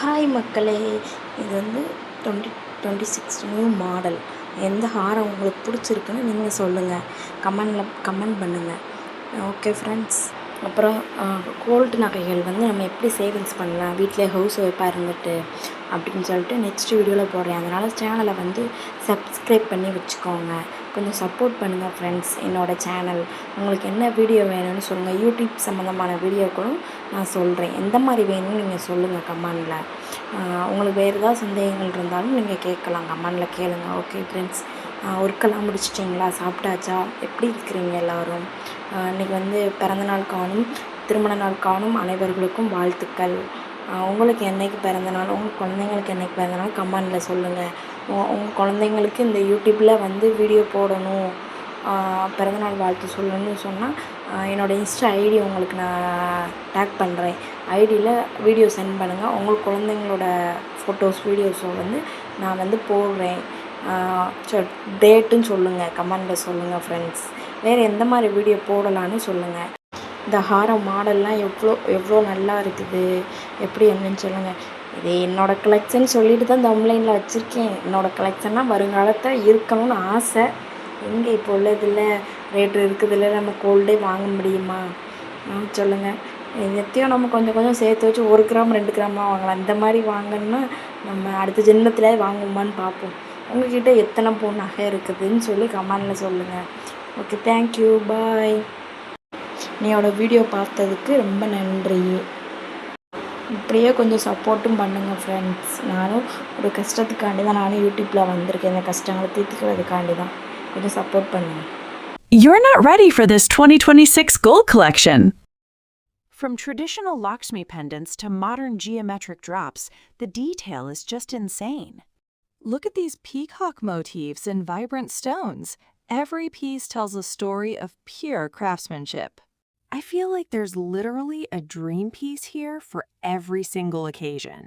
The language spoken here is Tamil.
ஹாய் மக்களே, இது வந்து 2026 நியூ மாடல். எந்த ஹாரம் உங்களுக்கு பிடிச்சிருக்குன்னு நீங்கள் சொல்லுங்கள், கமெண்ட் பண்ணுங்கள். Okay friends. அப்புறம் கோல்டு நகைகள் வந்து நம்ம எப்படி சேவிங்ஸ் பண்ணலாம் வீட்டிலே ஹவுஸ் ஒய்ஃபாக இருந்துட்டு அப்படின்னு சொல்லிட்டு நெக்ஸ்ட் வீடியோவில் போடுறேன். அதனால் சேனலை வந்து சப்ஸ்கிரைப் பண்ணி வச்சுக்கோங்க. கொஞ்சம் சப்போர்ட் பண்ணுங்கள் ஃப்ரெண்ட்ஸ். என்னோடய சேனல் உங்களுக்கு என்ன வீடியோ வேணும்னு சொல்லுங்கள். யூடியூப் சம்மந்தமான வீடியோக்களும் நான் சொல்கிறேன். எந்த மாதிரி வேணும்னு நீங்கள் சொல்லுங்கள் கமெண்டில். உங்களுக்கு வேறு ஏதாவது சந்தேகங்கள் இருந்தாலும் நீங்கள் கேட்கலாம், கமெண்டில் கேளுங்கள். ஓகே ஃப்ரெண்ட்ஸ், ஒர்க்கெல்லாம் முடிச்சிட்டிங்களா? சாப்பிட்டாச்சா? எப்படி இருக்கிறீங்க எல்லோரும்? இன்றைக்கி வந்து பிறந்தநாள் காணும் திருமண நாள் காணும் அனைவர்களுக்கும் வாழ்த்துக்கள். உங்களுக்கு என்றைக்கு பிறந்தநாள், உங்கள் குழந்தைங்களுக்கு என்றைக்கு பிறந்தநாள் கமெண்டில் சொல்லுங்கள். உங்கள் குழந்தைங்களுக்கு இந்த யூடியூப்பில் வந்து வீடியோ போடணும், பிறந்தநாள் வாழ்த்து சொல்லணும்னு சொன்னால் என்னோடய இன்ஸ்டா ஐடி உங்களுக்கு நான் டேக் பண்ணுறேன். ஐடியில் வீடியோ சென்ட் பண்ணுங்கள். உங்கள் குழந்தைங்களோட ஃபோட்டோஸ் வீடியோஸை வந்து நான் வந்து போடுறேன். டேட்டுன்னு சொல்லுங்கள், கமெண்டில் சொல்லுங்கள் ஃப்ரெண்ட்ஸ். வேறு எந்த மாதிரி வீடியோ போடலான்னு சொல்லுங்கள். இந்த ஹாரம் மாடல்லாம் எவ்வளோ நல்லா இருக்குது, எப்படி என்னன்னு சொல்லுங்கள். இது என்னோடய கலெக்ஷன் சொல்லிட்டு தான் தம்ப்லைனில் வச்சுருக்கேன். என்னோடய கலெக்ஷன்லாம் வருங்காலத்தில் இருக்கணும்னு ஆசை. எங்கே இப்போ உள்ளதில் ரேட்டு இருக்குதில்ல, நம்ம கோல்டே வாங்க முடியுமா? சொல்லுங்கள். எத்தையும் நம்ம கொஞ்சம் கொஞ்சம் சேர்த்து வச்சு 1 கிராம் 2 கிராம்லாம் வாங்கலாம். இந்த மாதிரி வாங்கணுன்னா நம்ம அடுத்த ஜென்மத்தில் வாங்குவோமான்னு பார்ப்போம். உங்கள்கிட்ட எத்தனை பவுன் நகை இருக்குதுன்னு சொல்லி கமெண்டில் சொல்லுங்கள். ஓகே, தேங்க்யூ, பாய். என்னோட வீடியோ பார்த்ததுக்கு ரொம்ப நன்றி. இப்படியே கொஞ்சம் சப்போர்ட்டும் பண்ணுங்கள் ஃப்ரெண்ட்ஸ். நானும் ஒரு கஷ்டத்துக்காண்டி தான் நானும் யூடியூப்பில் வந்திருக்கேன். இந்த கஷ்டங்களை தீர்த்துக்கிறதுக்காண்டி தான். கொஞ்சம் சப்போர்ட் பண்ணுங்கள். You're not ready for this 2026 gold collection. From traditional Lakshmi pendants to modern geometric drops, the detail is just insane. Look at these peacock motifs in vibrant stones. Every piece tells a story of pure craftsmanship. I feel like there's literally a dream piece here for every single occasion.